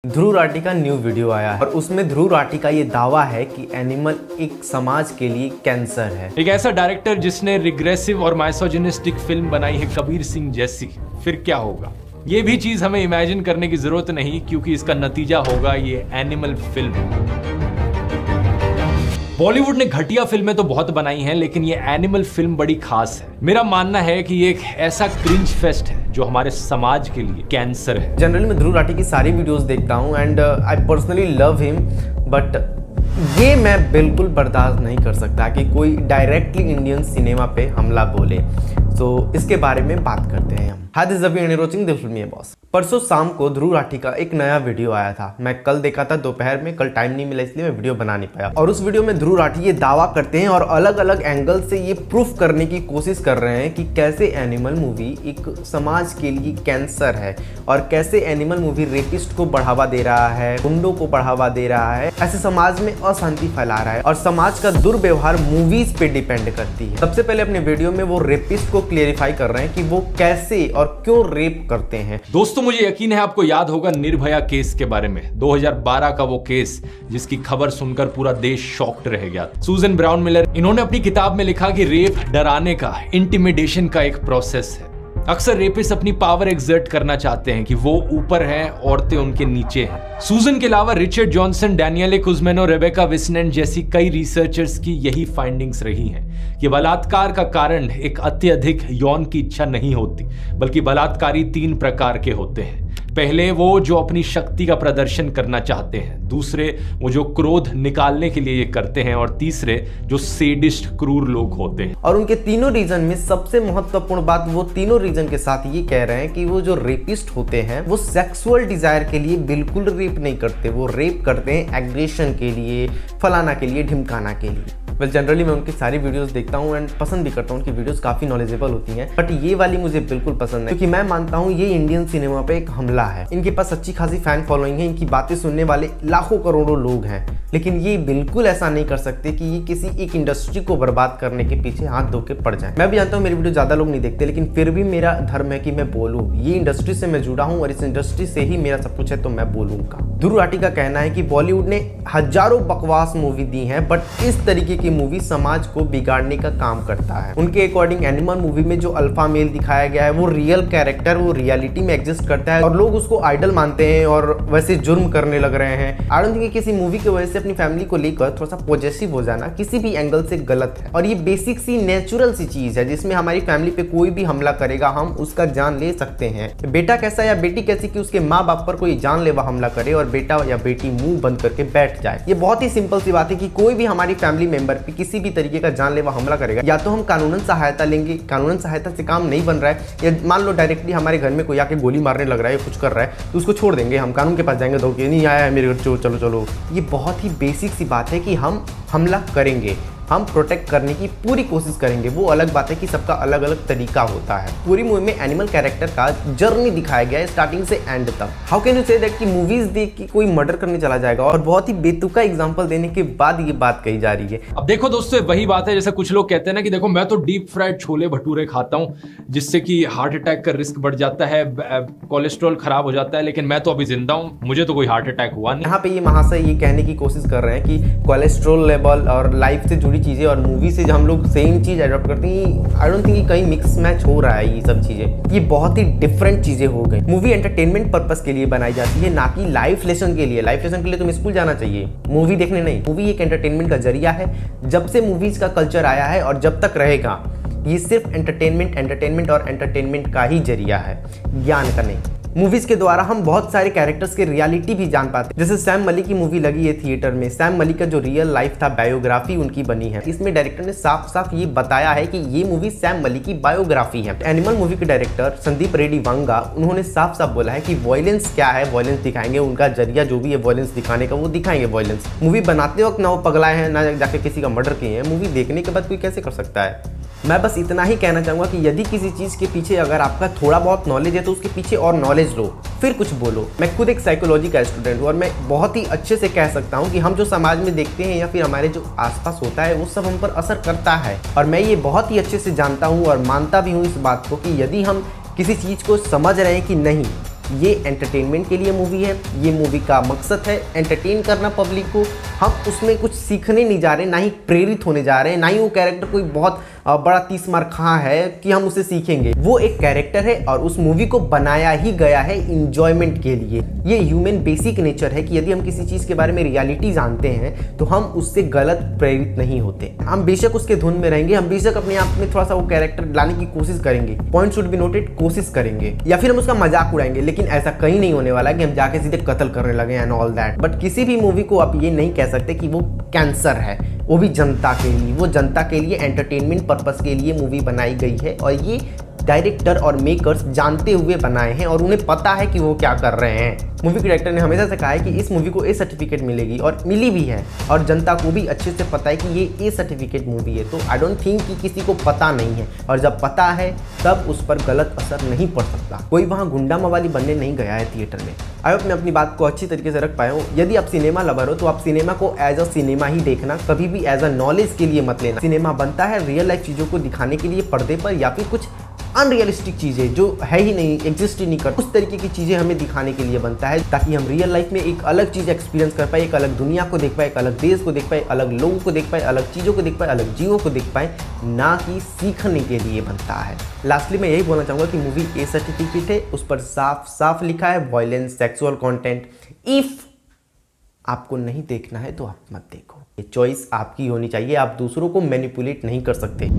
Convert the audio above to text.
ध्रुव राठी का new video आया है और उसमें ध्रुव राठी का ये दावा है कि एनिमल एक समाज के लिए कैंसर है। एक ऐसा डायरेक्टर जिसने रिग्रेसिव और माइसोजिनिस्टिक फिल्म बनाई है कबीर सिंह जैसी, फिर क्या होगा? ये भी चीज हमें इमेजिन करने की जरूरत नहीं, क्योंकि इसका नतीजा होगा ये एनिमल फिल्म। बॉलीवुड ने घटिया फिल्में तो बहुत बनाई हैं, लेकिन ये एनिमल फिल्म बड़ी खास है। मेरा मानना है कि ये एक ऐसा क्रिंज फेस्ट है जो हमारे समाज के लिए कैंसर है। जनरली मैं ध्रुव राठी की सारी वीडियोस देखता हूँ and I personally love him, but ये मैं बिल्कुल बर्दाश्त नहीं कर सकता कि कोई डायरेक्टली इंडियन सिनेमा पे हमला बोले। तो इसके बारे में बात करते हैं हम। हाय दिस इज अभी एंड द फिल्म बॉस। परसों शाम को ध्रुव राठी का एक नया वीडियो आया था। मैं कल देखा था दोपहर में, कल टाइम नहीं मिला इसलिए मैं वीडियो बना नहीं पाया। और उस वीडियो में ध्रुव राठी ये दावा करते हैं और अलग अलग एंगल से ये प्रूफ करने की कोशिश कर रहे हैं कि कैसे एनिमल मूवी एक समाज के लिए कैंसर है और कैसे एनिमल मूवी रेपिस्ट को बढ़ावा दे रहा है, गुंडों को बढ़ावा दे रहा है, ऐसे समाज में अशांति फैला रहा है और समाज का दुर्व्यवहार मूवीज पे डिपेंड करती है। सबसे पहले अपने वीडियो में वो रेपिस्ट को क्लेरिफाई कर रहे हैं कि वो कैसे और क्यों रेप करते हैं। दोस्तों, मुझे यकीन है आपको याद होगा निर्भया केस के बारे में, 2012 का वो केस जिसकी खबर सुनकर पूरा देश शॉक्ड रह गया। सूजन ब्राउन मिलर, इन्होंने अपनी किताब में लिखा कि रेप डराने का, इंटिमिडेशन का एक प्रोसेस है। अक्सर रेपिस्ट अपनी पावर एक्सर्ट करना चाहते हैं कि वो ऊपर हैं, औरतें उनके नीचे हैं। सूजन के अलावा रिचर्ड जॉनसन, डैनियले कुज़मेनो, रेबेका विस्नेंट जैसी कई रिसर्चर्स की यही फाइंडिंग्स रही हैं कि बलात्कार का कारण एक अत्यधिक यौन की इच्छा नहीं होती, बल्कि बलात्कारी 3 प्रकार के होते हैं। पहले वो जो अपनी शक्ति का प्रदर्शन करना चाहते हैं, दूसरे वो जो क्रोध निकालने के लिए ये करते हैं, और तीसरे जो सेडिस्ट क्रूर लोग होते हैं। और उनके तीनों रीजन में सबसे महत्वपूर्ण बात, वो तीनों रीजन के साथ ये कह रहे हैं कि वो जो रेपिस्ट होते हैं वो सेक्सुअल डिजायर के लिए बिल्कुल रेप नहीं करते। वो रेप करते हैं एग्रेशन के लिए, फलाना के लिए, ढिमकाना के लिए। जनरली मैं उनकी सारी वीडियोस देखता हूँ एंड पसंद भी करता हूँ। उनकी वीडियोस काफी नॉलेजेबल होती हैं, बट ये वाली मुझे बिल्कुल पसंद है, क्योंकि मैं मानता हूँ ये इंडियन सिनेमा पे एक हमला है। इनके पास अच्छी खासी फैन फॉलोइंग है, इनकी बातें सुनने वाले लाखों करोड़ों लोग हैं, लेकिन ये बिल्कुल ऐसा नहीं कर सकते कि ये किसी एक इंडस्ट्री को बर्बाद करने के पीछे हाथ धो के पड़ जाए। मैं भी जानता हूँ मेरी वीडियो ज्यादा लोग नहीं देखते, लेकिन फिर भी मेरा धर्म है कि मैं बोलूँ। ये इंडस्ट्री से मैं जुड़ा हूँ और इस इंडस्ट्री से ही मेरा सब कुछ है, तो मैं बोलूंगा। ध्रुव राठी का कहना है कि बॉलीवुड ने हजारों बकवास मूवी दी है, बट इस तरीके की मूवी समाज को बिगाड़ने का काम करता है। उनके अकॉर्डिंग एनिमल मूवी में जो अल्फा मेल दिखाया गया है वो रियल कैरेक्टर, वो रियलिटी में एग्जिस्ट करता है और लोग उसको आइडल मानते हैं और वैसे जुर्म करने लग रहे हैं। आई डोंट थिंक किसी मूवी की वजह से अपनी फैमिली को लेकर थोड़ा सा पॉजिटिव हो जाना किसी भी एंगल से गलत है। और ये बेसिक सी नेचुरल सी चीज है जिसमें हमारी फैमिली पे कोई भी हमला करेगा हम उसका जान ले सकते हैं। बेटा कैसा या बेटी कैसी कि उसके माँ बाप पर कोई जानलेवा हमला करे और बेटा या बेटी मुंह बंद करके बैठ जाए। ये बहुत ही सिंपल सी बात है कि कोई भी हमारी फैमिली मेंबर पे किसी भी तरीके का जानलेवा हमला करेगा, या तो हम कानूनन सहायता लेंगे, कानूनन सहायता से काम नहीं बन रहा है, या मान लो डायरेक्टली हमारे घर में कोई आके गोली मारने लग रहा है, कुछ कर रहा है, तो उसको छोड़ देंगे, हम कानून के पास जाएंगे, तो नहीं आया है मेरे घर, चलो चलो। ये बहुत ही बेसिक सी बात है कि हम हमला करेंगे, हम प्रोटेक्ट करने की पूरी कोशिश करेंगे। वो अलग बात है कि सबका अलग अलग तरीका होता है। पूरी मूवी में एनिमल कैरेक्टर का जर्नी दिखाया गया है स्टार्टिंग से एंड तक। How can you say that कि मूवीज देख के कोई मर्डर करने चला जाएगा, और बहुत ही बेतुका एग्जांपल देने के बाद ये बात कही जा रही है। अब देखो दोस्तों, वही बात है जैसे कुछ लोग कहते हैं ना कि देखो मैं तो डीप फ्राइड छोले भटूरे खाता हूँ जिससे कि हार्ट अटैक का रिस्क बढ़ जाता है, कोलेस्ट्रॉल खराब हो जाता है, लेकिन मैं तो अभी जिंदा हूँ, मुझे तो कोई हार्ट अटैक हुआ नहीं। यहाँ पे ये महाशय ये कहने की कोशिश कर रहे हैं कि कोलेस्ट्रॉल लेवल और लाइफ से जुड़ी चीजें और मूवी से हम लोग सेम चीज अडॉप्ट करते हैं। आई डोंट थिंक कहीं मिक्स मैच हो रहा है ये सब चीजें। ये बहुत ही डिफरेंट चीजें हो गई। मूवी एंटरटेनमेंट पर्पस के लिए बनाई जाती है, ना कि लाइफ लेसन के लिए। लाइफ लेसन के लिए तुम स्कूल जाना चाहिए, मूवी देखने नहीं। मूवी एक एंटरटेनमेंट का जरिया है। जब से मूवीज का कल्चर आया है और जब तक रहेगा, ये सिर्फ एंटरटेनमेंट और एंटरटेनमेंट का ही जरिया है, ज्ञान का नहीं। मूवीज के द्वारा हम बहुत सारे कैरेक्टर्स के रियलिटी भी जान पाते हैं। जैसे सैम मलिक की मूवी लगी है थिएटर में, सैम मलिक का जो रियल लाइफ था, बायोग्राफी उनकी बनी है। इसमें डायरेक्टर ने साफ साफ ये बताया है कि ये मूवी सैम मलिक की बायोग्राफी है। एनिमल मूवी के डायरेक्टर संदीप रेड्डी वांगा, उन्होंने साफ साफ बोला है कि वॉयलेंस क्या है, वॉयलेंस दिखाएंगे, उनका जरिया जो भी है वॉयलेंस दिखाने का वो दिखाएंगे वॉयलेंस। मूवी बनाते वक्त ना वो पगलाए हैं, ना जाके किसी का मर्डर किए हैं। मूवी देखने के बाद कोई कैसे कर सकता है? मैं बस इतना ही कहना चाहूँगा कि यदि किसी चीज़ के पीछे अगर आपका थोड़ा बहुत नॉलेज है तो उसके पीछे और नॉलेज लो, फिर कुछ बोलो। मैं खुद एक साइकोलॉजी का स्टूडेंट हूँ और मैं बहुत ही अच्छे से कह सकता हूँ कि हम जो समाज में देखते हैं या फिर हमारे जो आसपास होता है वो सब हम पर असर करता है। और मैं ये बहुत ही अच्छे से जानता हूँ और मानता भी हूँ इस बात को कि यदि हम किसी चीज़ को समझ रहे हैं कि नहीं, ये एंटरटेनमेंट के लिए मूवी है, ये मूवी का मकसद है एंटरटेन करना पब्लिक को। हम उसमें कुछ सीखने नहीं जा रहे, ना ही प्रेरित होने जा रहे हैं, ना ही वो कैरेक्टर कोई बहुत बड़ा 30 मार खां है कि हम उसे सीखेंगे। वो एक कैरेक्टर है और उस मूवी को बनाया ही गया है इंजॉयमेंट के लिए। ये ह्यूमन बेसिक नेचर है कि यदि हम किसी चीज़ के बारे में रियलिटी जानते हैं तो हम उससे गलत प्रेरित नहीं होते। हम बेशक उसके धुन में रहेंगे, हम बेशक अपने आप में थोड़ा सा वो कैरेक्टर लाने की कोशिश करेंगे, पॉइंट शुड बी नोटेड, कोशिश करेंगे, या फिर हम उसका मजाक उड़ाएंगे, लेकिन ऐसा कहीं नहीं होने वाला कि हम जाके सीधे कत्ल करने लगे एंड ऑल दैट। बट किसी भी मूवी को आप ये नहीं कह सकते कि वो कैंसर है, वो भी जनता के लिए, वो जनता के लिए एंटरटेनमेंट पर्पस के लिए मूवी बनाई गई है। और ये डायरेक्टर और मेकर्स जानते हुए बनाए हैं और उन्हें पता है कि वो क्या कर रहे हैं। मूवी के डायरेक्टर ने हमेशा से कहा है कि इस मूवी को ए सर्टिफिकेट मिलेगी और मिली भी है, और जनता को भी अच्छे से पता है कि ये ए सर्टिफिकेट मूवी है। तो आई डोंट थिंक कि किसी को पता नहीं है, और जब पता है तब उस पर गलत असर नहीं पड़ सकता। कोई वहाँ गुंडा मवाली बनने नहीं गया है थिएटर में। आई होप मैं अपनी बात को अच्छी तरीके से रख पाया हूँ। यदि आप सिनेमा लवर हो तो आप सिनेमा को एज अ सिनेमा ही देखना, कभी भी एज अ नॉलेज के लिए मत लेना। सिनेमा बनता है रियल लाइफ चीज़ों को दिखाने के लिए पर्दे पर, या फिर कुछ अनरियलिस्टिक चीज़ें जो है ही नहीं, एग्जिस्ट ही नहीं करती, उस तरीके की चीज़ें हमें दिखाने के लिए बनता है, ताकि हम रियल लाइफ में एक अलग चीज़ एक्सपीरियंस कर पाए, एक अलग दुनिया को देख पाए, एक अलग देश को देख पाए, अलग लोगों को देख पाए, अलग चीज़ों को देख पाए, अलग जीवों को देख पाए, ना कि सीखने के लिए बनता है। लास्टली मैं यही बोलना चाहूँगा कि मूवी ए सर्टिफिकेट है, उस पर साफ साफ लिखा है वायलेंस, सेक्सुअल कॉन्टेंट। इफ़ आपको नहीं देखना है तो आप मत देखो, ये चॉइस आपकी होनी चाहिए, आप दूसरों को मैनिपुलेट नहीं कर सकते।